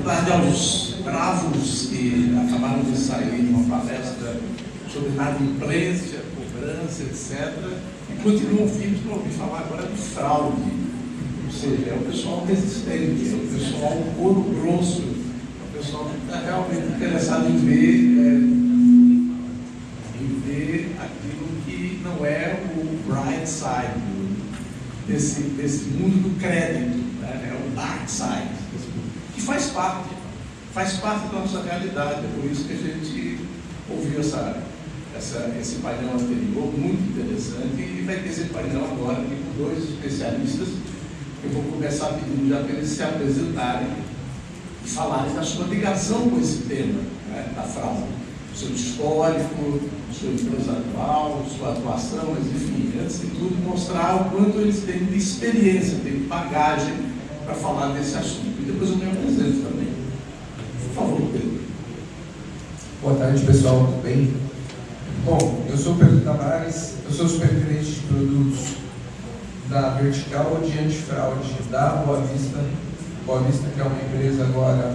tarde aos bravos que acabaram de sair de uma palestra sobre inadimplência, cobrança, etc. E continuam firmes para ouvir falar agora de fraude. Ou seja, é o pessoal resistente, é o pessoal ouro grosso, é o pessoal que está realmente interessado em ver aquilo que não é o bright side desse mundo do crédito, né? É o dark side, que faz parte da nossa realidade. É por isso que a gente ouviu esse painel anterior, muito interessante, e vai ter esse painel agora aqui com dois especialistas. Eu vou começar pedindo já para eles se apresentarem e falarem da sua ligação com esse tema, né, da fraude, seu histórico, sua empresa atual, sua atuação, mas enfim, antes de tudo, mostrar o quanto eles têm de experiência, têm de bagagem para falar desse assunto. E depois eu me apresento também. Por favor, Pedro. Boa tarde, pessoal, tudo bem? Bom, eu sou o Pedro Tavares, eu sou superintendente de produtos da vertical de antifraude da Boa Vista, que é uma empresa agora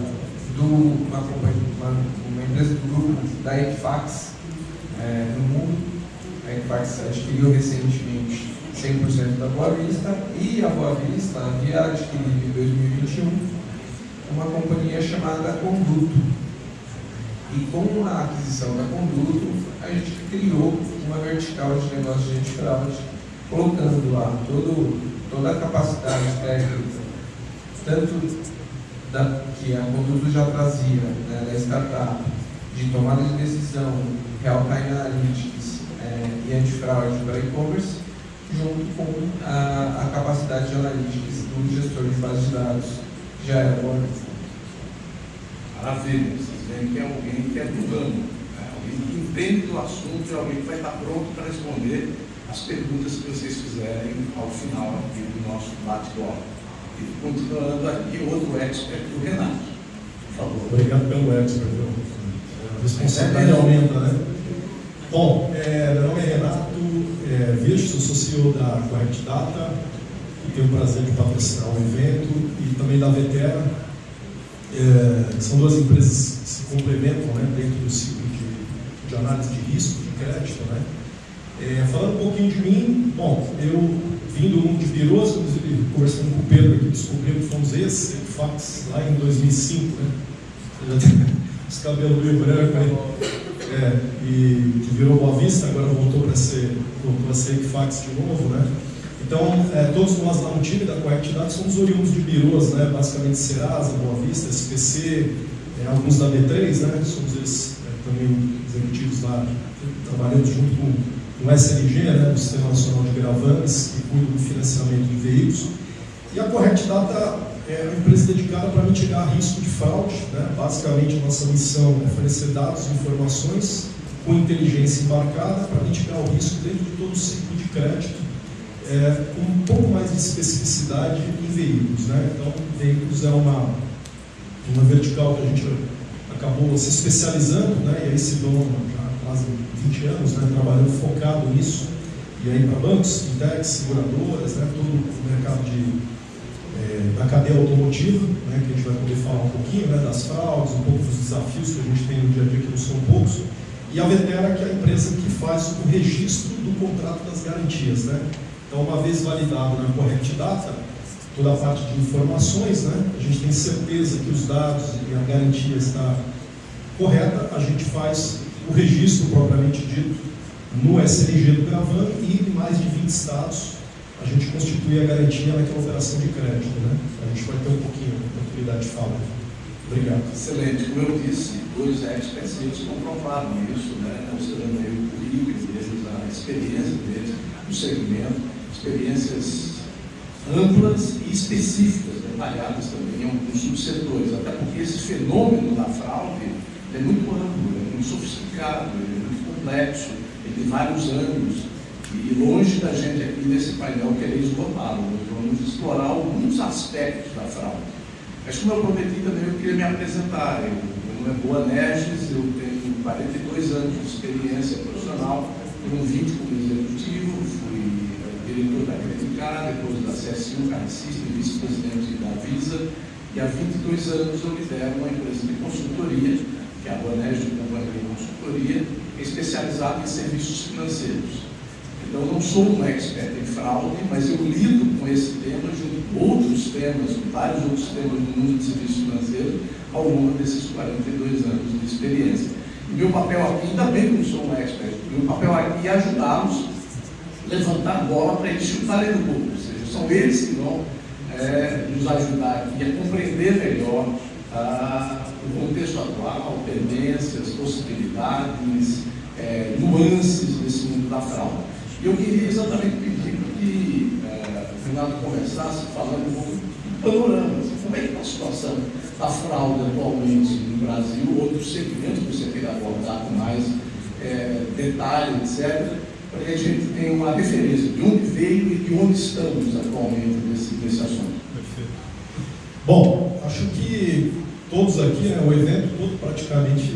uma empresa do grupo da Equifax no mundo. A Equifax adquiriu recentemente 100% da Boa Vista, e a Boa Vista havia adquirido em 2021 uma companhia chamada Conduto. E com a aquisição da Conduto, a gente criou uma vertical de negócios de antifraude, colocando lá toda a capacidade técnica, tanto que a Conduto já trazia, né, da startup, de tomada de decisão, real-time analytics e antifraude para e-commerce, junto com a capacidade de analytics do gestor de base de dados, que já era bom. Maravilha, vocês veem que é alguém que é do ramo, né? Alguém que entende do assunto e alguém que vai estar pronto para responder as perguntas que vocês fizerem ao final aqui do nosso bate-bola. E continuando aqui, outro expert, o Renato. Por favor. Obrigado pelo expert. A responsabilidade aumenta, né? Bom, meu nome é Renato Virtus, eu sou CEO da Correct Data e tenho o prazer de patrocinar o evento, e também da Vetera. São duas empresas que se complementam, né, dentro do ciclo de análise de risco, de crédito, né? Falando um pouquinho de mim, bom, eu vim do mundo de birôs, inclusive conversando com o Pedro aqui, descobrimos que fomos ex-Equifax lá em 2005, né? Os cabelos meio branco aí, e que virou Boa Vista, agora voltou a ser Equifax de novo, né? Então, todos nós lá no time da Correct Data somos oriundos de birôs, né? Basicamente Serasa, Boa Vista, SPC, alguns da B3, né? Somos também executivos lá, trabalhamos junto com o SNG, né? Do Sistema Nacional de Gravames, que cuida do financiamento de veículos. E a Correct Data é uma empresa dedicada para mitigar risco de fraude, né? Basicamente, a nossa missão é oferecer dados e informações com inteligência embarcada para mitigar o risco dentro de todo o ciclo de crédito, com um pouco mais de especificidade em veículos, né? Então, veículos é uma vertical que a gente acabou se especializando, né? E aí se dão já quase 20 anos, né? Trabalhando focado nisso, e aí para bancos, fintechs, seguradoras, né? Todo o mercado da cadeia automotiva, né? Que a gente vai poder falar um pouquinho, né? Das fraudes, um pouco dos desafios que a gente tem no dia a dia, que não são poucos. E a Vetera, que é a empresa que faz o registro do contrato das garantias, né? Então, uma vez validado na Correct Data, toda a parte de informações, né? A gente tem certeza que os dados e a garantia está correta, a gente faz o registro propriamente dito no SLG do Gravan, e em mais de 20 estados a gente constitui a garantia naquela operação de crédito, né? A gente vai ter um pouquinho de oportunidade de fala. Obrigado. Excelente. Como eu disse, dois experts, eles comprovaram isso, né? Mostrando aí o currículo deles, a experiência deles no segmento, experiências amplas e específicas, detalhadas também em alguns subsetores, até porque esse fenômeno da fraude é muito amplo, é muito sofisticado, é muito complexo, ele tem vários anos, e longe da gente aqui nesse painel querer esgotá-lo. Nós vamos explorar alguns aspectos da fraude. Mas como eu prometi também, eu queria me apresentar. Meu nome é Boanerges, eu tenho 42 anos de experiência profissional, tenho 20 como executivo, fui diretor da Credicar, depois da CSU, Carnicista, vice-presidente da Visa, E há 22 anos eu lidero uma empresa de consultoria, que é a Banesio Companhia Consultoria, especializada em serviços financeiros. Então, eu não sou um expert em fraude, mas eu lido com esse tema junto com outros temas, vários outros temas do mundo de serviços financeiros, ao longo desses 42 anos de experiência. E meu papel aqui, ainda bem que não sou um expert, meu papel aqui é ajudá-los a levantar a bola para eles chutarem no gol. Ou seja, são eles que vão nos ajudar aqui a compreender melhor o contexto atual, tendências, possibilidades, nuances desse mundo da fraude. E eu queria exatamente pedir que o Renato conversasse, falando um pouco do panorama, assim, como é que está a situação da fraude atualmente no Brasil, outros segmentos que você queira abordar com mais detalhe, etc., para que a gente tenha uma referência de onde veio e de onde estamos atualmente nesse assunto. Perfeito. Bom, acho que todos aqui, o evento todo praticamente,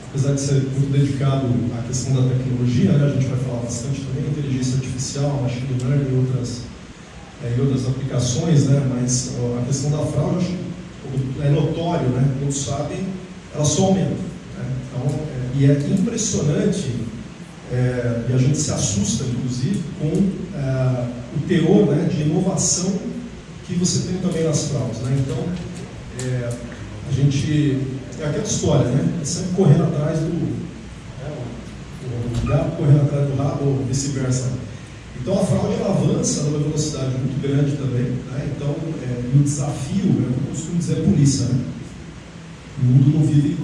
apesar de ser muito dedicado à questão da tecnologia, a gente vai falar bastante também, inteligência artificial, machine learning e outras aplicações, mas a questão da fraude, acho que é notório, todos sabem, ela só aumenta. Então, e é impressionante, e a gente se assusta, inclusive, com o teor de inovação que você tem também nas fraudes. Então, a gente... É aquela história, é sempre correndo atrás do gato correndo atrás do rabo, ou vice-versa. Então a fraude ela avança numa velocidade muito grande também, Então, e o desafio, eu costumo dizer, é polícia, O mundo não vive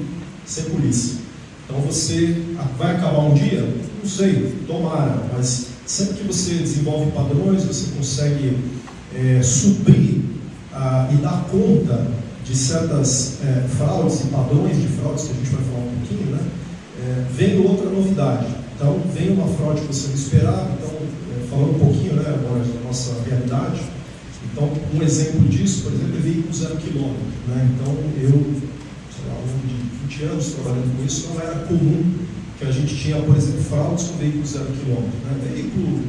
sem polícia. Então você vai acabar um dia? Não sei, tomara, mas sempre que você desenvolve padrões, você consegue suprir e dar conta de certas fraudes e padrões de fraudes, que a gente vai falar um pouquinho, vem outra novidade. Então, vem uma fraude que você não esperava. Então, falando um pouquinho agora da nossa realidade, então, um exemplo disso, por exemplo, é veículo 0 km. Então, eu, sei lá, ao longo de 20 anos trabalhando com isso, não era comum que a gente tinha, por exemplo, fraudes com veículo 0 km. Veículo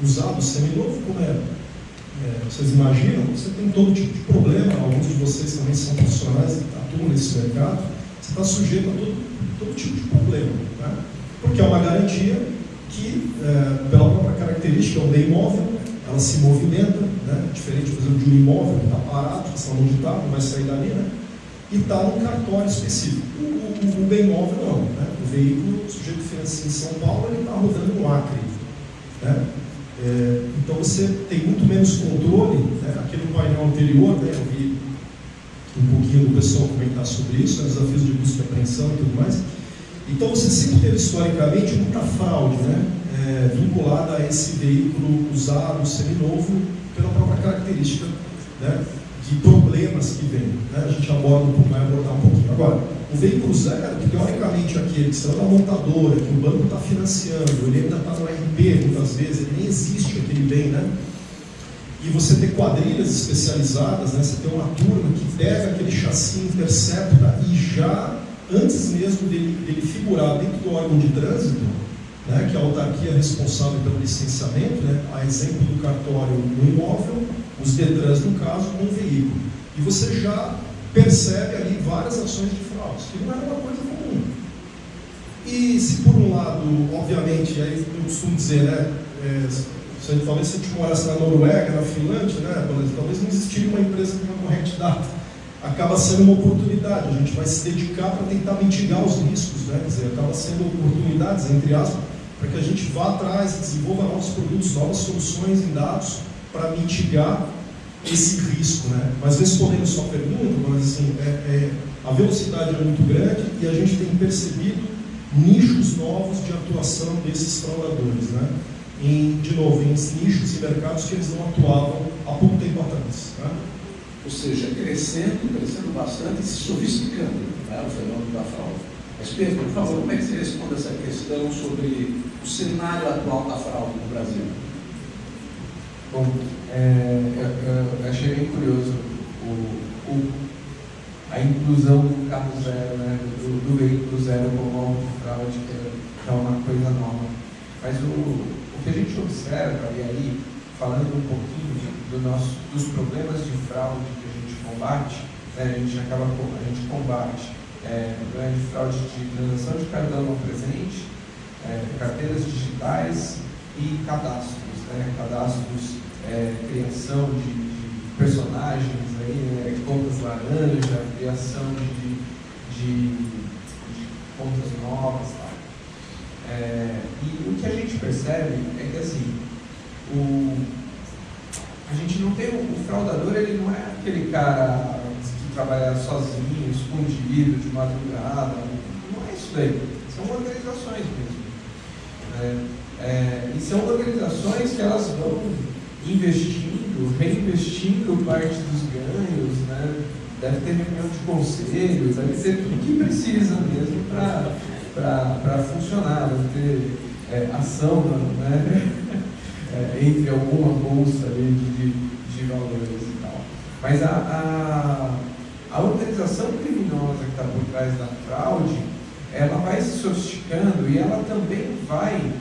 usado, seminovo, como era? Vocês imaginam, você tem todo tipo de problema, alguns de vocês também são profissionais que atuam nesse mercado, você está sujeito a todo tipo de problema, porque é uma garantia que, pela própria característica, é um bem imóvel, ela se movimenta, diferente, por exemplo, de um imóvel que está parado, que onde está, não vai sair dali, e está num cartório específico. O bem imóvel não, o veículo, o sujeito financia em São Paulo, ele está rodando no Acre, então você tem muito menos controle. Aqui no painel anterior, eu vi um pouquinho do pessoal comentar sobre isso, desafios de busca e apreensão e tudo mais. Então você sempre teve historicamente muita fraude vinculada a esse veículo usado, seminovo, pela própria característica de problemas que vem. A gente vai abordar um pouquinho. Agora, o veículo zero, que teoricamente aquele que está na montadora, que o banco está financiando, ele ainda está no RP muitas vezes, ele nem existe aquele bem, E você tem quadrilhas especializadas, você tem uma turma que pega aquele chassi, intercepta e já, antes mesmo dele figurar dentro do órgão de trânsito, que é a autarquia responsável pelo licenciamento, a exemplo do cartório no imóvel, os DETRANs no caso, com o veículo. E você já percebe ali várias ações de fraudes, que não era uma coisa comum. E se por um lado, obviamente, aí eu costumo dizer, talvez se a gente morasse na Noruega, na Finlândia, talvez não existiria uma empresa com uma corrente data. Acaba sendo uma oportunidade, a gente vai se dedicar para tentar mitigar os riscos, quer dizer, acaba sendo oportunidades, entre aspas, para que a gente vá atrás e desenvolva novos produtos, novas soluções em dados para mitigar esse risco, Mas respondendo a sua pergunta, a velocidade é muito grande e a gente tem percebido nichos novos de atuação desses fraudadores, de novo, em nichos e mercados que eles não atuavam há pouco tempo atrás, Ou seja, crescendo bastante e se sofisticando, o fenômeno da fraude. Mas Pedro, por favor, como é que você responde essa questão sobre o cenário atual da fraude no Brasil? Bom, eu achei bem curioso a inclusão do carro zero, do veículo zero como alvo de fraude, que é uma coisa nova. Mas o que a gente observa, e aí, falando um pouquinho dos problemas de fraude que a gente combate, né, a gente combate grande fraude de transação de cartão não presente, carteiras digitais e cadastros, né, criação de personagens, aí, contas laranja, criação de contas novas. E o que a gente percebe é que assim, a gente não tem o fraudador, ele não é aquele cara que trabalha sozinho, escondido, de madrugada, não é isso daí, são organizações mesmo, e são organizações que elas vão investindo, reinvestindo parte dos ganhos, né? Deve ter reunião de conselho, deve ter tudo que precisa mesmo para funcionar, deve ter ação, né? Entre alguma bolsa ali de valores e tal. Mas a organização criminosa que está por trás da fraude, ela vai se sofisticando e ela também vai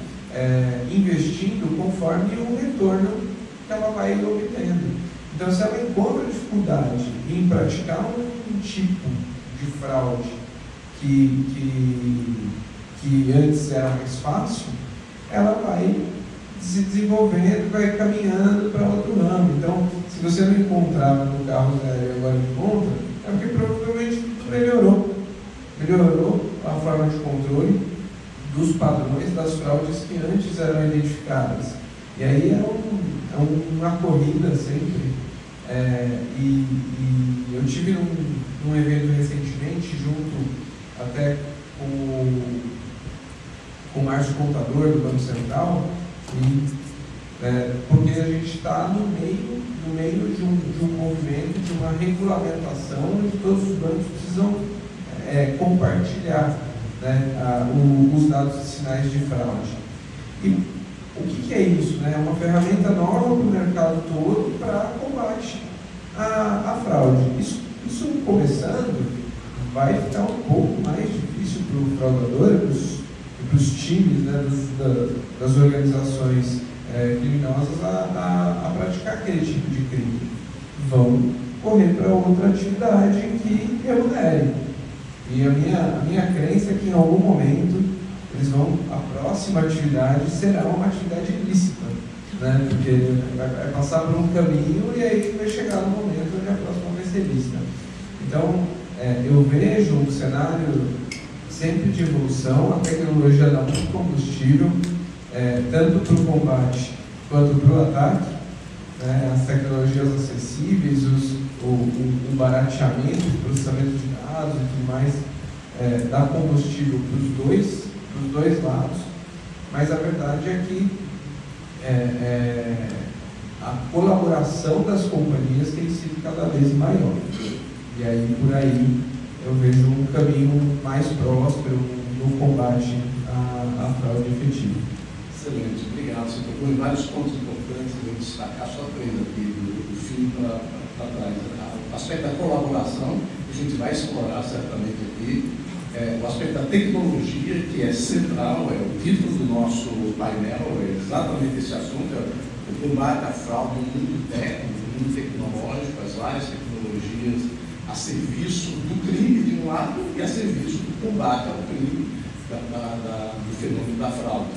investindo conforme o retorno que ela vai obtendo. Então, se ela encontra dificuldade em praticar um tipo de fraude que antes era mais fácil, ela vai se desenvolvendo, vai caminhando para outro ramo. Então, se você não encontrava no carro zero e agora encontra, é porque provavelmente tudo melhorou. Melhorou a forma de controle dos padrões das fraudes que antes eram identificadas. E aí é uma corrida sempre. E eu tive num evento recentemente, junto até com o Márcio Contador do Banco Central, porque a gente está no meio de um movimento, de uma regulamentação, e todos os bancos precisam compartilhar, né, os dados e sinais de fraude. E o que é isso? Né? É uma ferramenta nova para o mercado todo para combate à fraude. Isso começando, vai ficar um pouco mais difícil para o fraudador e para os times, né, das organizações criminosas a praticar aquele tipo de crime. Vão correr para outra atividade que remunere. E a minha crença é que em algum momento a próxima atividade será uma atividade ilícita, né? Porque vai passar por um caminho e aí vai chegar no momento onde a próxima vai ser ilícita. Então, eu vejo um cenário sempre de evolução, a tecnologia dá muito combustível, tanto para o combate quanto para o ataque, né? As tecnologias acessíveis, o barateamento, o processamento de dados e tudo mais, dá combustível para os dois lados, mas a verdade é que a colaboração das companhias tem sido cada vez maior. E aí, por aí, eu vejo um caminho mais próspero no combate à fraude efetiva. Excelente, obrigado. Você tocou em vários pontos importantes, eu vou destacar só três aqui, do fim para trás. O aspecto da colaboração, que a gente vai explorar certamente aqui. O aspecto da tecnologia, que é central, é o título do nosso painel, é exatamente esse assunto, o combate à fraude no mundo técnico, no mundo tecnológico, as várias tecnologias a serviço do crime de um lado e a serviço do combate ao crime, do fenômeno da fraude.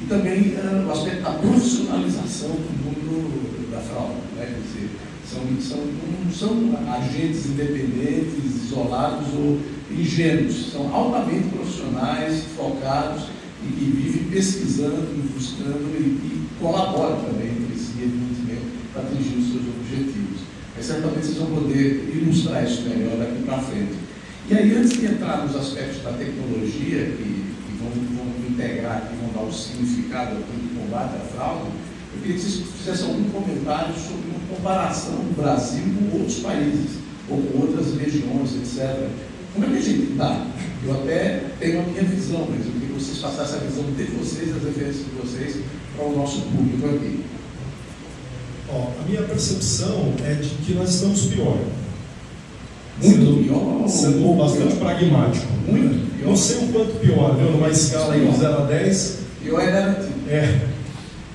E também o aspecto da profissionalização do mundo da fraude, né? Quer dizer, não são agentes independentes, isolados ou ingênuos, são altamente profissionais, focados e que vivem pesquisando, buscando e colaboram também entre si, evidentemente, para atingir os seus objetivos. Mas certamente vocês vão poder ilustrar isso melhor daqui para frente. E aí, antes de entrar nos aspectos da tecnologia, que vão integrar aqui, vão dar o significado do combate à fraude, eu queria que vocês fizessem algum comentário sobre uma comparação do Brasil com outros países, ou com outras regiões, etc. Como é que a gente está? Eu até tenho a minha visão, mas eu queria que vocês passassem a visão de vocês, as referências de vocês, para o nosso público aqui. A minha percepção é de que nós estamos pior. Muito pior? Sendo bastante pragmático. Muito pior. Não sei o quanto pior, viu? Numa escala de 0 a 10. Pior é garantido.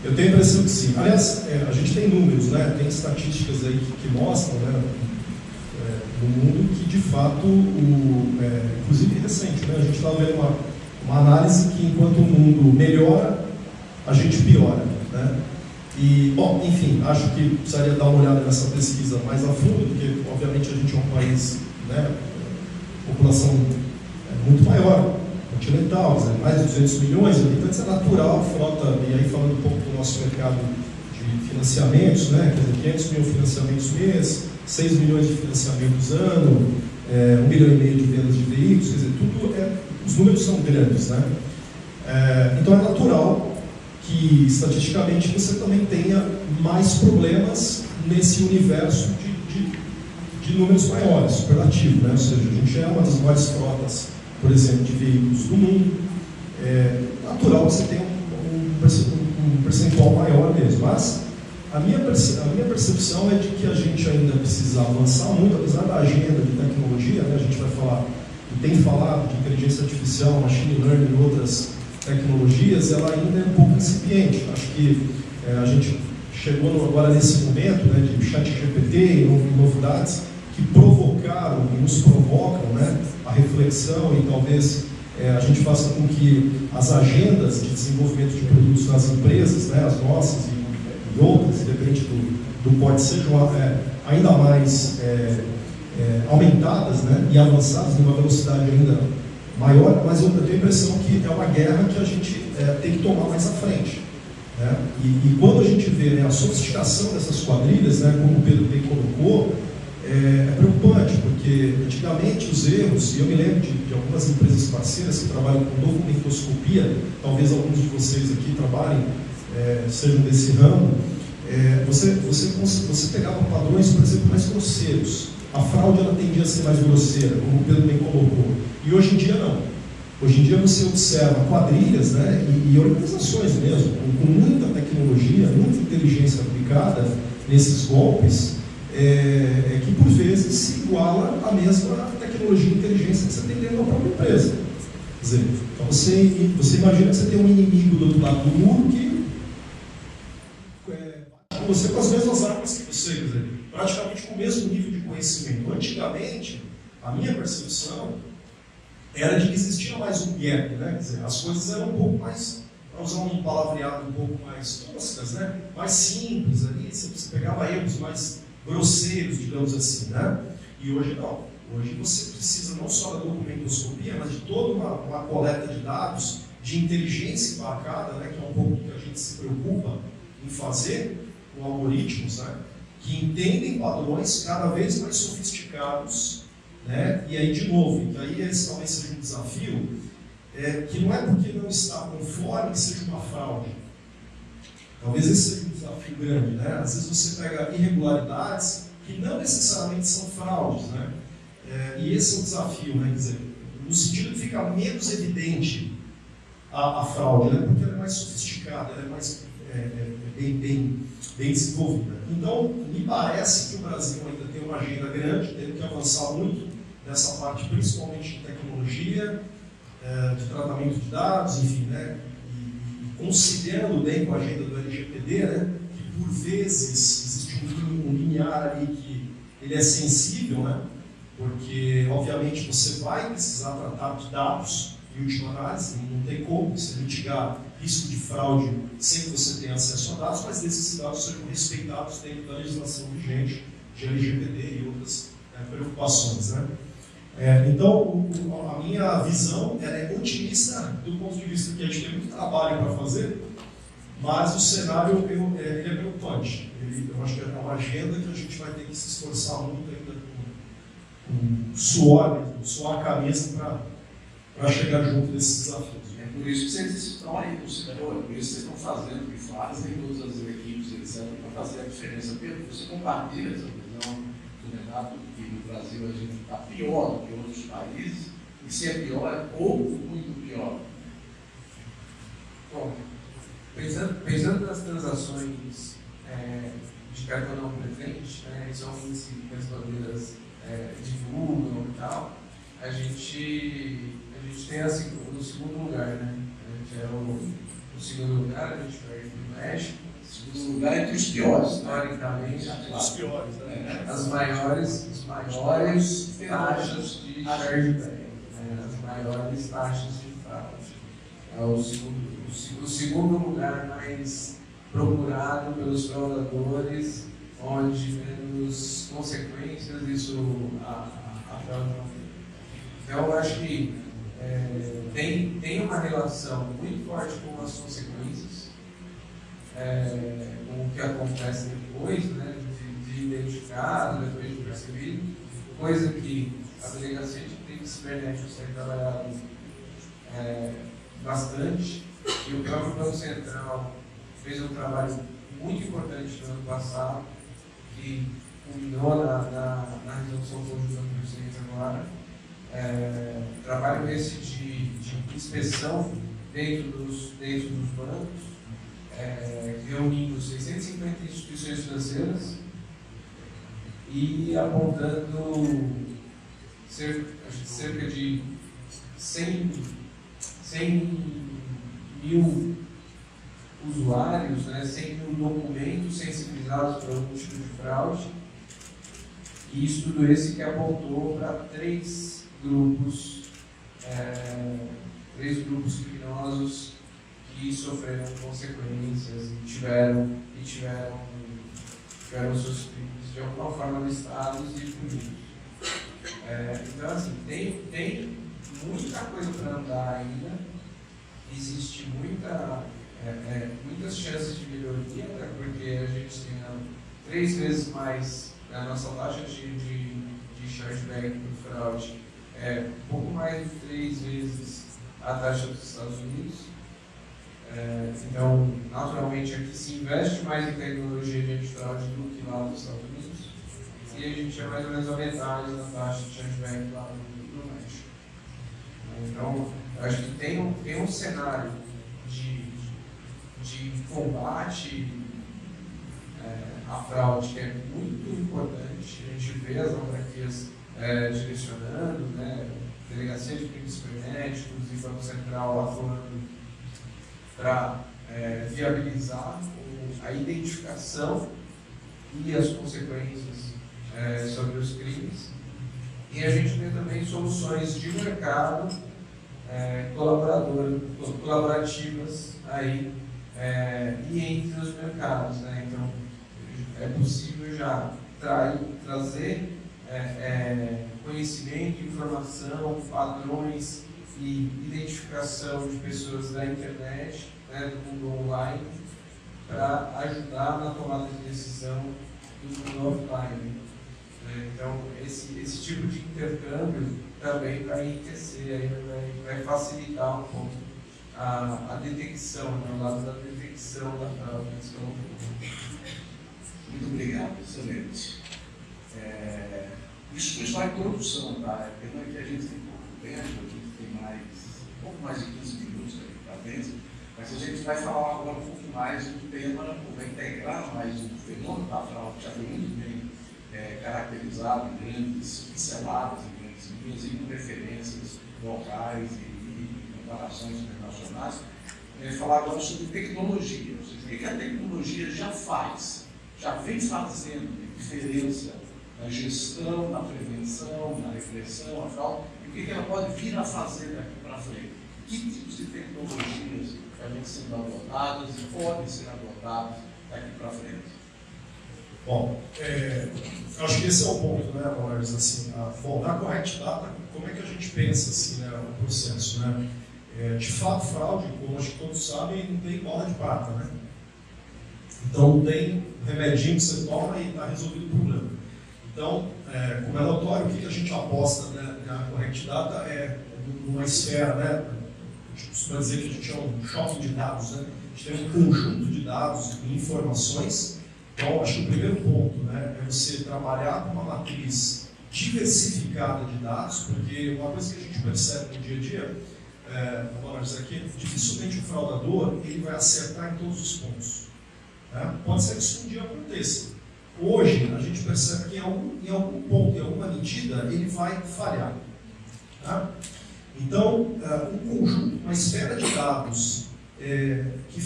Eu tenho a impressão que sim. Aliás, a gente tem números, né? Tem estatísticas aí que mostram, né? no mundo que, de fato, inclusive recente, né? A gente está vendo uma análise que, enquanto o mundo melhora, a gente piora, né? E, bom, enfim, acho que precisaria dar uma olhada nessa pesquisa mais a fundo, porque, obviamente, a gente é um país, né, população muito maior, continental, mais de 200 milhões de habitantes, é natural, frota, e aí falando um pouco do nosso mercado de financiamentos, né, quer dizer, 500 mil financiamentos mês, 6 milhões de financiamentos ano, 1,5 milhão de vendas de veículos, quer dizer, os números são grandes, né? Então é natural que, estatisticamente, você também tenha mais problemas nesse universo de números maiores, superlativo, né? Ou seja, a gente é uma das maiores frotas, por exemplo, de veículos do mundo. É natural que você tenha um percentual maior mesmo, mas a minha percepção é de que a gente ainda precisa avançar muito, apesar da agenda de tecnologia, né? A gente vai falar, e tem falado de inteligência artificial, machine learning e outras tecnologias, ela ainda é um pouco incipiente. Acho que a gente chegou agora nesse momento, né, de chat GPT e novidades que provocaram e nos provocam, né, a reflexão, e talvez a gente faça com que as agendas de desenvolvimento de produtos nas empresas, né, as nossas e outras, independente do porte, sejam ainda mais aumentadas, né, e avançadas numa velocidade ainda maior, mas eu tenho a impressão que é uma guerra que a gente tem que tomar mais à frente, né? E quando a gente vê, né, a sofisticação dessas quadrilhas, né, como o Pedro bem colocou, é preocupante, porque antigamente os erros, e eu me lembro de algumas empresas parceiras que trabalham com documentoscopia, talvez alguns de vocês aqui trabalhem, sejam desse ramo, você pegava padrões, por exemplo, mais grosseiros. A fraude ela tendia a ser mais grosseira, como o Pedro bem colocou. E hoje em dia não. Hoje em dia você observa quadrilhas, né, e organizações mesmo, com muita tecnologia, muita inteligência aplicada nesses golpes, que por vezes se iguala à mesma tecnologia e inteligência que você tem dentro da própria empresa. Quer dizer, então você imagina que você tem um inimigo do outro lado do muro que bate com você com as mesmas armas que você, quer dizer, praticamente com o mesmo nível de conhecimento. Antigamente, a minha percepção era de que existia mais um gap, né? Quer dizer, as coisas eram um pouco mais, para usar um palavreado um pouco mais toscas, né? Mais simples ali, você pegava erros mais grosseiros, digamos assim, né? E hoje não. Hoje você precisa não só da documentoscopia, mas de toda uma coleta de dados, de inteligência embarcada, né? Que é um pouco que a gente se preocupa em fazer com algoritmos, né? Que entendem padrões cada vez mais sofisticados, né? E aí, de novo, e aí esse talvez seja um desafio, que não é porque não está conforme que seja uma fraude. Talvez esse seja um desafio grande, né? Às vezes você pega irregularidades que não necessariamente são fraudes, né? E esse é o desafio, né? Quer dizer, no sentido que fica menos evidente a fraude, né? Porque ela é mais sofisticada, ela é mais bem desenvolvida. Então, me parece que o Brasil ainda tem uma agenda grande, tem que avançar muito nessa parte, principalmente de tecnologia, de tratamento de dados, enfim, né? E considerando bem com a agenda do LGPD, né? Que por vezes existe um limiar ali que ele é sensível, né? Porque, obviamente, você vai precisar tratar de dados em última análise, não tem como você mitigar risco de fraude sem que você tenha acesso a dados, mas esses dados sejam respeitados dentro da legislação vigente de LGPD e outras preocupações, né? Então, a minha visão é otimista do ponto de vista que a gente tem muito trabalho para fazer, mas o cenário ele é preocupante. Eu acho que é uma agenda que a gente vai ter que se esforçar muito ainda com suar a cabeça para chegar junto desses desafios. É por isso que vocês estão aí no setor, é por isso que vocês estão fazendo o que fazem, todas as equipes, etc., para fazer a diferença. Pedro, você compartilha essa visão do Renato, que no Brasil a gente está pior do que outros países, e se é pior, é pouco, muito pior. Bom, pensando nas transações de cartão não presente, né, são índices que as bandeiras divulgam e tal, a gente tem assim, no segundo lugar, né? A gente é o segundo lugar, a gente perde no México. Segundo lugar entre os piores. Historicamente, Os piores, né? as maiores taxas de chargeback, as maiores taxas de fraude. É o segundo lugar mais procurado pelos fraudadores, onde menos consequências isso a fraude não tem. Então, eu acho que tem uma relação muito forte com as consequências, com o que acontece depois, né, de identificado, depois de percebido, coisa que a delegacia de crimes cibernéticos tem trabalhado bastante, e o próprio Banco Central fez um trabalho muito importante no ano passado, que culminou na resolução conjunta do presidente agora. Trabalho esse de inspeção dentro dos bancos, reunindo 650 instituições financeiras e apontando cerca de 100 mil usuários, 100 mil documentos sensibilizados para algum tipo de fraude, e estudo esse que apontou para três grupos criminosos que sofreram consequências e tiveram seus crimes de alguma forma listados e punidos. Então, assim, tem muita coisa para andar ainda, existe muitas chances de melhoria, até porque a gente tem 3 vezes mais a nossa taxa de chargeback por fraude, um pouco mais de 3 vezes a taxa dos Estados Unidos. Então, naturalmente, aqui se investe mais em tecnologia de antifraude do que lá nos Estados Unidos, e a gente é mais ou menos a metade da taxa de chargeback lá no México. Então, eu acho que tem um cenário de combate à fraude que é muito importante. A gente vê as autarquias direcionando, Delegacia de Crimes Cibernéticos e Banco Central atuando para viabilizar a identificação e as consequências sobre os crimes. E a gente tem também soluções de mercado colaborativas aí, e entre os mercados. Então, é possível já trazer conhecimento, informação, padrões e identificação de pessoas da internet, do mundo online, para ajudar na tomada de decisão do mundo offline. Então, esse tipo de intercâmbio também vai enriquecer, vai facilitar um pouco a detecção, o lado da detecção da fraude. Muito obrigado, excelente. Isso vai corrupção, tá? É pena que a gente tem pouco tempo, a gente tem um pouco mais de 15 minutos aqui para dentro, mas a gente vai falar agora um pouco mais do tema, vai integrar mais o fenômeno da fraude, já foi muito bem caracterizado em grandes pinceladas, em grandes linhas, e com referências locais e comparações internacionais. Falar agora sobre tecnologia, ou seja, o que a tecnologia já faz, já vem fazendo diferença na gestão, na prevenção, na repressão, na fraude, e o que ela pode vir a fazer daqui para frente. Que tipos de tecnologias já vêm sendo adotadas e podem ser adotadas daqui para frente? Bom, acho que esse é o ponto, Laures? Assim, na Correct Data, como é que a gente pensa assim, o processo? De fato, fraude, como acho que todos sabem, não tem bola de prata. Então, não tem remedinho que você toma e está resolvido o problema. Então, como é notório, o que a gente aposta na Correct Data é numa esfera, a gente costuma dizer que a gente é um shopping de dados, a gente tem um conjunto de dados e informações. Então, acho que o primeiro ponto é você trabalhar com uma matriz diversificada de dados, porque uma coisa que a gente percebe no dia a dia, aqui, dificilmente o fraudador ele vai acertar em todos os pontos. Pode ser que isso um dia aconteça. Hoje, a gente percebe que em algum ponto, em alguma medida, ele vai falhar. Então, um conjunto, uma esfera de dados que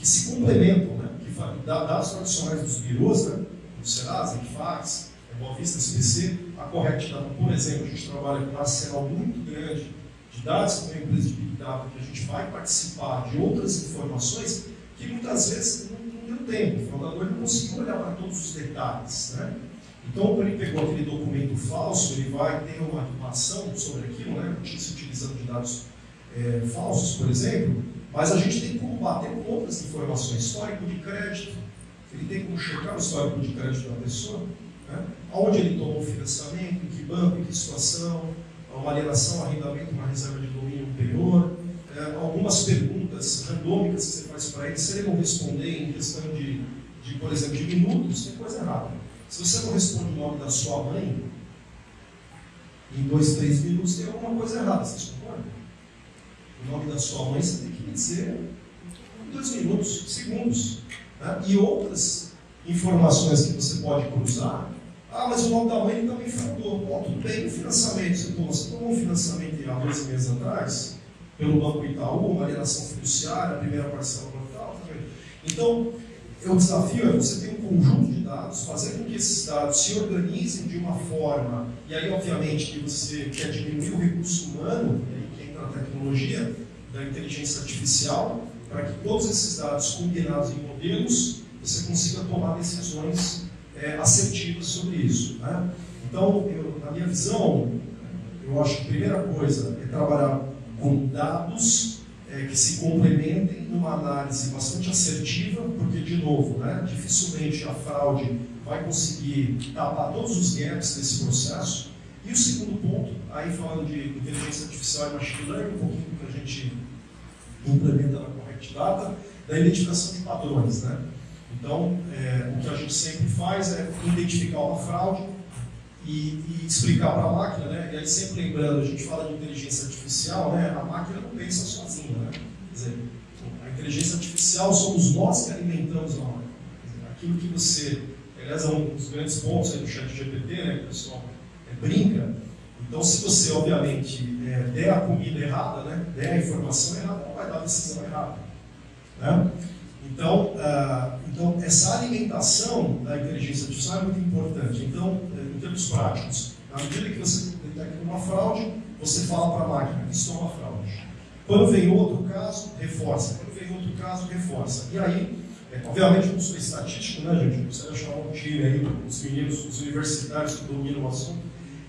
se complementam, que dados tradicionais dos birôs, né? Do Serasa, Equifax, Boa Vista, SBC, a Correct Data, por exemplo, a gente trabalha com um arsenal muito grande de dados, que é uma empresa de Big Data, que a gente vai participar de outras informações que muitas vezes não deu tempo, o fraudador não conseguiu olhar para todos os detalhes, né? Então, quando ele pegou aquele documento falso, ele vai ter uma ação sobre aquilo, né? Se utilizando de dados falsos, por exemplo, mas a gente tem como bater com outras informações, histórico de crédito, ele tem como checar o histórico de crédito da pessoa, né? Onde ele tomou o financiamento, em que banco, em que situação, uma alienação, arrendamento, uma reserva de domínio anterior, algumas perguntas randômicas que você faz para ele, se ele não responder em questão de, por exemplo, de minutos, tem coisa errada. Se você não responde o nome da sua mãe, em 2, 3 minutos tem alguma coisa errada, vocês concordam? O nome da sua mãe você tem que me dizer em 2 minutos, segundos. Né? E outras informações que você pode cruzar. Ah, mas o nome da mãe também fraudou. Bom, tudo bem, o financiamento. Você tomou um financiamento há 2 meses atrás, pelo Banco Itaú, uma alienação fiduciária, a primeira parcela do Itaú. Então, o desafio é você ter um conjunto de dados, fazer com que esses dados se organizem de uma forma, e aí, obviamente, que você quer diminuir o recurso humano, e aí que entra a tecnologia da inteligência artificial, para que todos esses dados combinados em modelos, você consiga tomar decisões assertivas sobre isso. Né? Então, na minha visão, eu acho que a primeira coisa é trabalhar com dados que se complementem numa análise bastante assertiva, porque, de novo, né, dificilmente a fraude vai conseguir tapar todos os gaps desse processo. E o segundo ponto, aí falando de inteligência artificial e machine learning, um pouquinho do que a gente implementa na Correct Data, da identificação de padrões. Né? Então, o que a gente sempre faz é identificar uma fraude e explicar para a máquina, né? E aí sempre lembrando, a gente fala de inteligência artificial, né? A máquina não pensa sozinha, né? Quer dizer, a inteligência artificial somos nós que alimentamos a máquina. Aquilo que você, aliás, é um dos grandes pontos aí do chat GPT, né? Que o pessoal brinca. Então, se você, obviamente, der a comida errada, né? Der a informação errada, não vai dar a decisão errada. Né? Então, essa alimentação da inteligência artificial é muito importante. Então, em termos práticos, na medida que você detecta uma fraude, você fala para a máquina, isso é uma fraude. Quando vem outro caso, reforça. Quando vem outro caso, reforça. E aí, obviamente, eu não sou estatístico, né, gente? Eu preciso achar um time aí, os meninos, os universitários que dominam o assunto,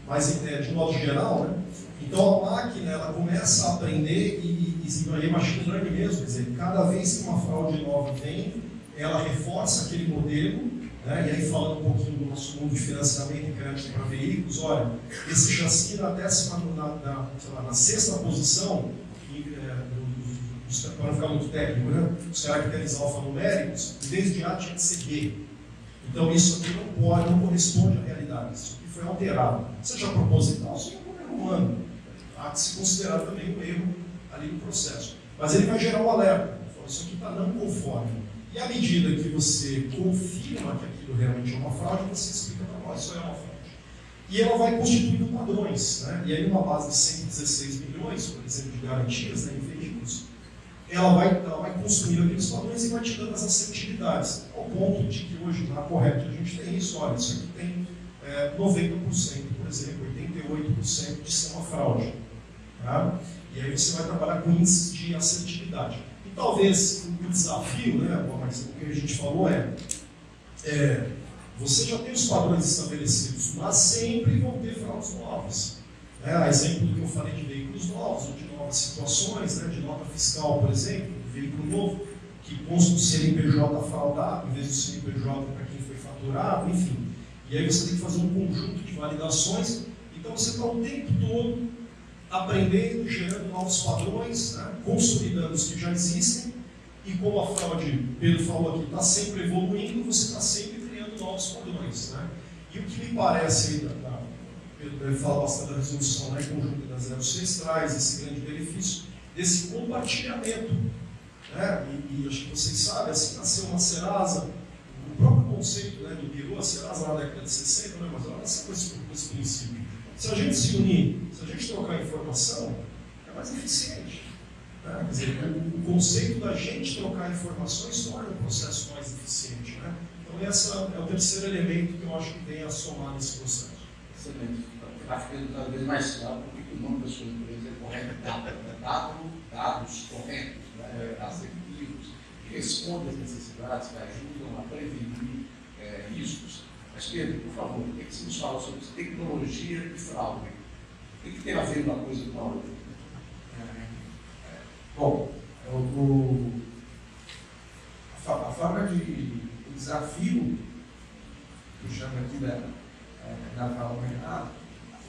mas de modo geral, né? Então a máquina ela começa a aprender e aí machine learning mesmo, quer dizer, cada vez que uma fraude nova vem, ela reforça aquele modelo, né? E aí falando um pouquinho do nosso mundo de financiamento e crédito para veículos, olha, esse chassi na 6ª posição, para não ficar muito técnico, né? Os caracteres alfanuméricos, em vez de A tinha que ser B. Então isso aqui não corresponde à realidade, isso aqui foi alterado. Seja proposital, seja por erro humano. Há que se considerar também um erro ali no processo. Mas ele vai gerar um alerta. Isso aqui está não conforme. E à medida que você confirma que aquilo realmente é uma fraude, você explica para nós, isso é uma fraude. E ela vai constituindo padrões. Né? E aí, numa base de 116 milhões, por exemplo, de garantias, né, em veículos, ela vai construindo aqueles padrões e vai te dando as assertividades. Ao ponto de que hoje, na Correct, a gente tem isso. Olha, isso aqui tem 90%, por exemplo, 88% de ser uma fraude. Tá? E aí você vai trabalhar com índices de assertividade. E talvez o desafio, né, mas o que a gente falou você já tem os padrões estabelecidos, mas sempre vão ter fraudes novas. A exemplo do que eu falei de veículos novos, ou de novas situações, né, de nota fiscal, por exemplo, de veículo novo, que consta do CNPJ fraudado, em vez do CNPJ para quem foi faturado, enfim. E aí você tem que fazer um conjunto de validações. Então você está o tempo todo aprendendo, gerando novos padrões, né, consolidando os que já existem, e como a fraude, Pedro falou aqui, está sempre evoluindo, você está sempre criando novos padrões. Né? E o que me parece, Pedro fala bastante da resolução, né, conjunta das 06, traz esse grande benefício desse compartilhamento. Né? E acho que vocês sabem, assim nasceu uma Serasa, o próprio conceito, né, do birô, a Serasa na década de 60, né, mas ela nasceu com esse princípio. Se a gente se unir, se a gente trocar informação, é mais eficiente. Né? Quer dizer, o conceito da gente trocar informações torna o processo mais eficiente. Né? Então, esse é o terceiro elemento que eu acho que tem a somar nesse processo. Excelente. Está ficando cada vez mais claro porque o nome da sua empresa é correto. Dados corretos, né? Assertivos, que respondem às necessidades, que ajudam a prevenir riscos. Mas, Pedro, por favor, o que você nos fala sobre tecnologia e fraude? O que tem a ver uma coisa com a outra? Bom, a forma o desafio, puxando aqui da fala do Renato,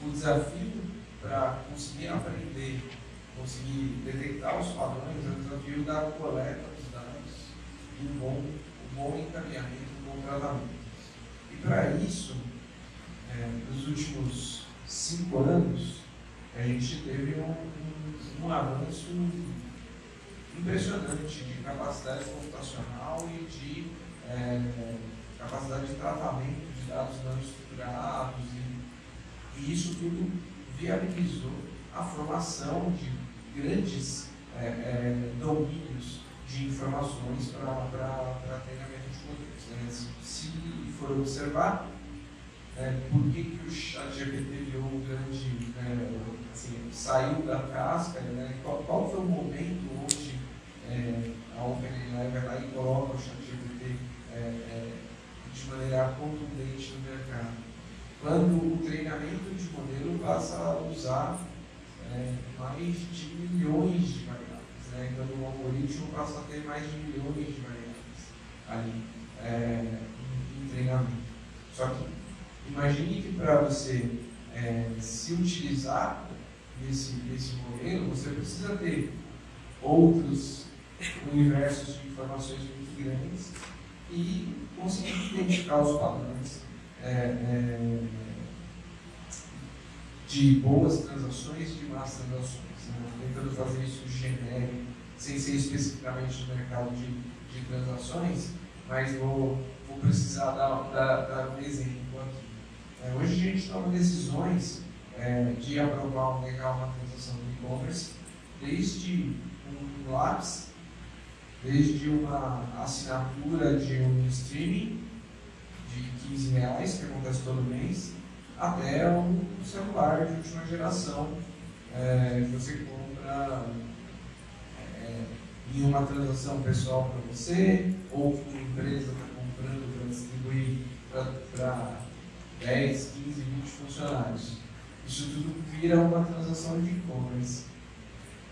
o desafio para conseguir aprender, conseguir detectar os padrões, é o desafio da coleta dos dados e o bom encaminhamento, o bom tratamento. E para isso, nos últimos 5 anos, a gente teve um avanço impressionante de capacidade computacional e de capacidade de tratamento de dados não estruturados, e isso tudo viabilizou a formação de grandes domínios de informações para treinamento de modelos. Se for observar, por que o ChatGPT virou um grande, saiu da casca, qual foi o momento onde a OpenAI vai lá e coloca o ChatGPT de maneira contundente no mercado? Quando o treinamento de modelo passa a usar mais de milhões de variáveis, quando o algoritmo passa a ter mais de milhões de variáveis ali em treinamento. Só que imagine que para você se utilizar desse modelo, você precisa ter outros universos de informações muito grandes e conseguir identificar os padrões de boas transações e de más transações. Tentando fazer isso genérico, sem ser especificamente no mercado de transações, mas vou precisar dar um exemplo aqui. Hoje a gente toma decisões de aprovar ou negar uma transação no e-commerce, desde um lápis, desde uma assinatura de um streaming de R$15, que acontece todo mês, até um celular de última geração que você compra em uma transação pessoal para você, ou que uma empresa está comprando para distribuir para 10, 15, 20 funcionários. Isso tudo vira uma transação de e-commerce.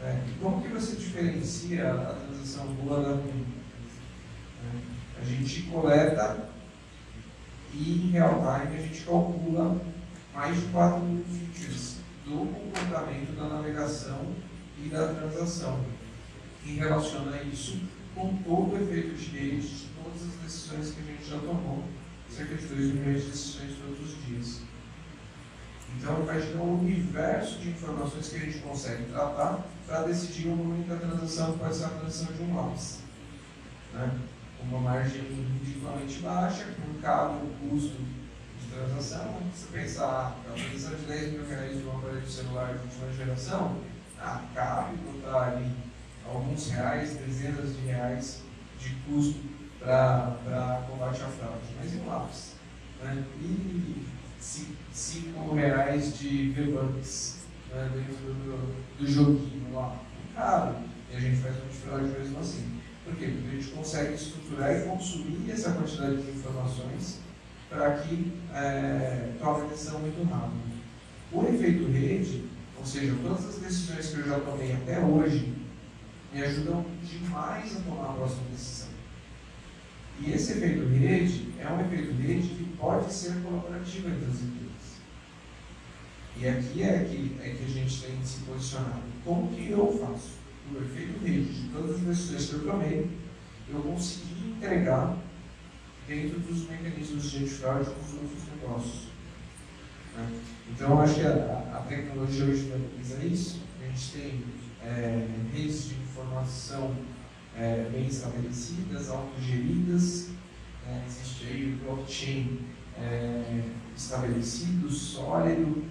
E como que você diferencia a transação boa da ruim? A gente coleta e em real time a gente calcula mais de 4.000 features do comportamento da navegação e da transação e relaciona isso com todo o efeito de rede de todas as decisões que a gente já tomou, cerca de 2 milhões de decisões todos os dias. Então, imagina o universo de informações que a gente consegue tratar para decidir uma única transação, que pode ser a transação de um lápis. Uma margem ridiculamente baixa, com caro custo de transação. Se você pensar a transação de R$10.000 de um aparelho celular de última geração, cabe botar ali alguns reais, dezenas de reais de custo para combate à fraude. Mas e um lápis? E R$5 de V-Bucks dentro do joguinho lá. Caro. E a gente faz um fraude mesmo assim. Por quê? Porque a gente consegue estruturar e consumir essa quantidade de informações para que tome a decisão muito rápido. O efeito rede, ou seja, todas as decisões que eu já tomei até hoje, me ajudam demais a tomar a próxima decisão. E esse efeito rede é um efeito rede que pode ser colaborativo entre as empresas. E aqui é que a gente tem que se posicionar. Como que eu faço? O efeito rede de todas as decisões que eu tomei, eu consegui entregar dentro dos mecanismos de antifraude com os outros negócios. Então, eu acho que a tecnologia hoje viabiliza isso. A gente tem redes de informação bem estabelecidas, autogeridas, existe aí o blockchain estabelecido, sólido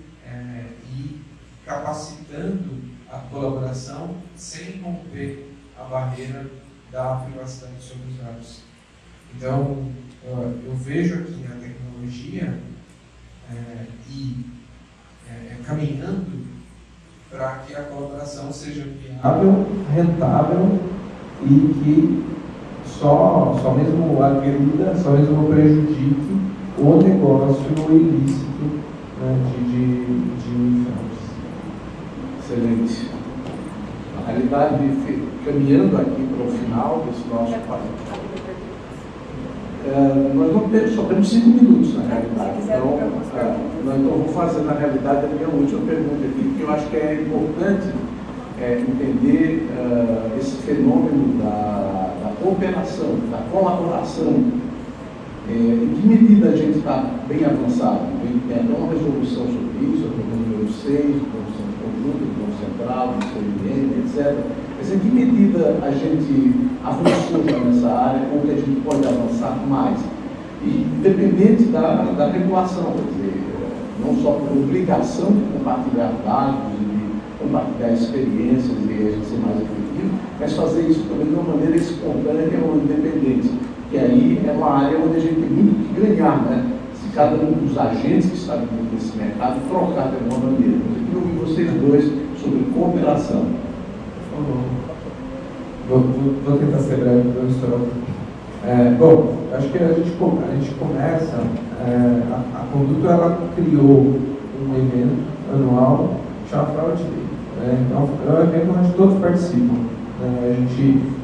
e capacitando a colaboração sem romper a barreira da privacidade sobre os dados. Então, eu vejo aqui a tecnologia caminhando para que a colaboração seja viável, rentável e que só mesmo agrida, só mesmo prejudique o negócio ilícito, né, de fraudes. Excelente. Na realidade, caminhando aqui para o final desse nosso papo, nós só temos 5 minutos, na realidade. Então, eu vou fazer, na realidade, a minha última pergunta aqui, porque eu acho que é importante entender esse fenômeno da cooperação, da colaboração. Em que medida a gente está bem avançado? Tem até uma resolução sobre isso, a pergunta número 6, do Conselho Conjunto, do Banco Central, do CNM, etc. Mas em que medida a gente avançou já nessa área, ou que a gente pode avançar mais? E independente da regulação, quer dizer, não só por obrigação de compartilhar dados, de compartilhar experiências e a gente ser mais efetivo, mas fazer isso também de uma maneira espontânea ou independente. Que aí é uma área onde a gente tem muito que ganhar, né? Se cada um dos agentes que está dentro desse mercado trocar de alguma maneira. Eu queria ouvir vocês dois sobre cooperação. Vou tentar ser breve, professor. Bom, acho que a gente começa, a Conduto ela criou um evento anual chamado Fraud Day. Então, é um evento onde todos participam.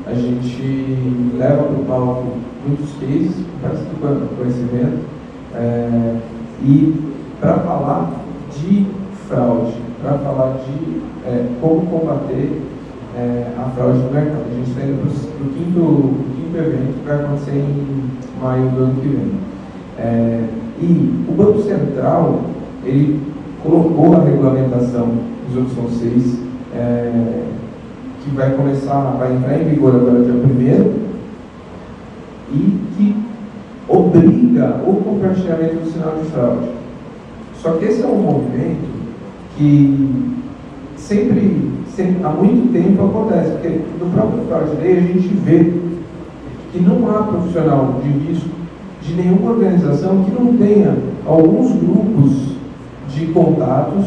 A gente leva para o palco muitos cases, participando com esse evento, e para falar de fraude, para falar de como combater a fraude no mercado. A gente está indo para o quinto evento, que vai acontecer em maio do ano que vem. E o Banco Central, ele colocou a regulamentação dos outros 6, que vai entrar em vigor agora dia 1º, e que obriga o compartilhamento do sinal de fraude. Só que esse é um movimento que sempre há muito tempo acontece, porque no próprio Fraud Day a gente vê que não há profissional de risco de nenhuma organização que não tenha alguns grupos de contatos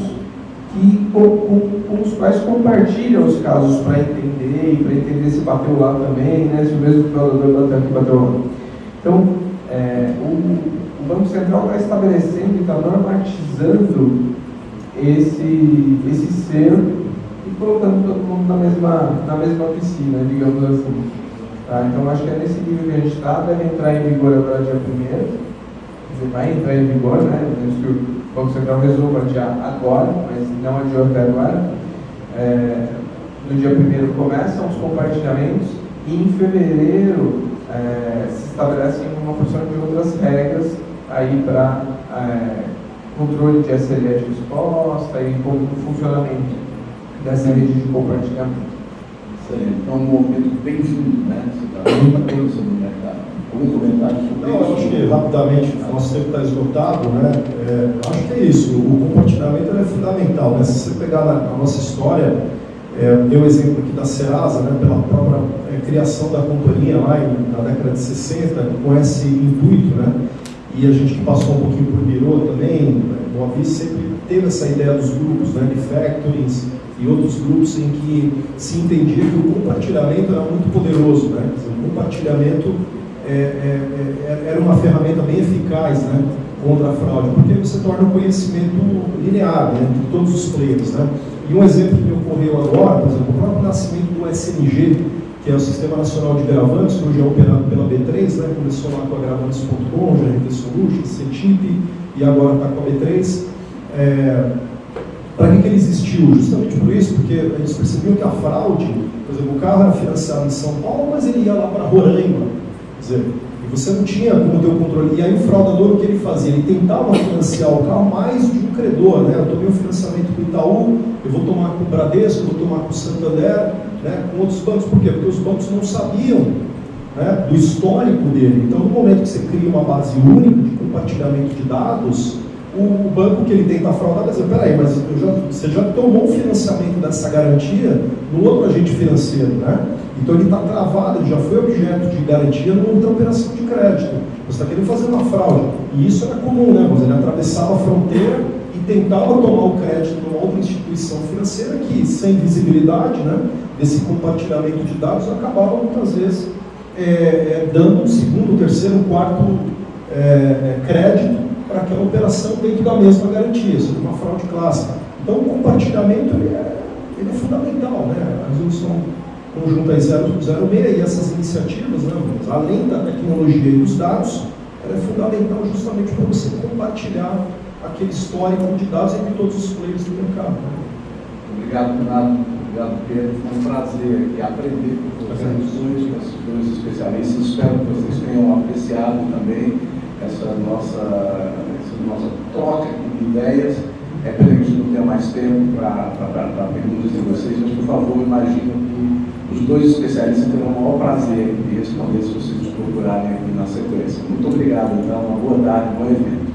com os quais compartilham os casos para entender se bateu lá também, né, se o mesmo fraudador bateu aqui, bateu lá. Então, o Banco Central está estabelecendo e está normatizando esse cerco e colocando todo mundo na mesma piscina, digamos assim. Tá? Então, acho que é nesse nível que a gente está, deve entrar em vigor agora dia 1º. Vai entrar em vigor, né? Que o Banco Central resolva adiar agora, mas não adiou até agora. No dia 1º começam os compartilhamentos e em fevereiro se estabelecem uma porção de outras regras aí para controle de SLA de resposta e como o funcionamento dessa rede de compartilhamento. Então, um movimento bem-vindo, né? Você está muito bem no mercado. Algum comentário sobre isso? Não, eu acho que rapidamente, o nosso tempo está esgotado, né? Acho que é isso, o compartilhamento é fundamental, né? Se você pegar na nossa história, deu o exemplo aqui da Serasa, né? Pela própria criação da companhia lá na década de 60, com esse intuito, né? E a gente que passou um pouquinho por Birô também, o Avis sempre teve essa ideia dos grupos, né? De factorings e outros grupos em que se entendia que o compartilhamento era muito poderoso, né? O compartilhamento era uma ferramenta bem eficaz, né, contra a fraude, porque você torna o conhecimento linear, né, entre todos os players, né. E um exemplo que me ocorreu agora, por exemplo, o próprio nascimento do SNG, que é o Sistema Nacional de Gravantes, que hoje é operado pela B3, né, começou lá com a Gravantes.com, GRT Solutions, CETIP, e agora está com a B3. Para que ele existiu? Justamente por isso, porque eles percebiam que a fraude, por exemplo, o carro era financiado em São Paulo, mas ele ia lá para Roraima. Quer dizer, e você não tinha como ter o controle. E aí o fraudador, o que ele fazia? Ele tentava financiar o carro mais de um credor, né? Eu tomei um financiamento com o Itaú, eu vou tomar com o Bradesco, vou tomar com o Santander, né? Com outros bancos. Por quê? Porque os bancos não sabiam, né, do histórico dele. Então, no momento que você cria uma base única de compartilhamento de dados, o banco que ele tenta fraudar vai dizer, peraí, mas você já tomou o financiamento dessa garantia no outro agente financeiro, né? Então ele está travado, ele já foi objeto de garantia numa outra operação de crédito. Você está querendo fazer uma fraude. E isso era comum, né? Mas ele atravessava a fronteira e tentava tomar o crédito numa outra instituição financeira que, sem visibilidade, né, desse compartilhamento de dados, acabava muitas vezes dando um segundo, terceiro, quarto crédito para aquela operação dentro da mesma garantia, seja uma fraude clássica. Então o compartilhamento ele é fundamental, né? A resolução conjunta 006 e essas iniciativas, né, além da tecnologia e dos dados, ela é fundamental justamente para você compartilhar aquele histórico de dados entre todos os players do mercado. Obrigado, Renato. Obrigado, Pedro. Foi um prazer aqui aprender com vocês dois especialistas. Espero que vocês tenham apreciado também essa nossa troca de ideias. Pena que a gente não tenha mais tempo para perguntas de vocês, mas, por favor, imagino que os dois especialistas terão o maior prazer em responder se vocês nos procurarem aqui na sequência. Muito obrigado, então. Uma boa tarde, bom evento.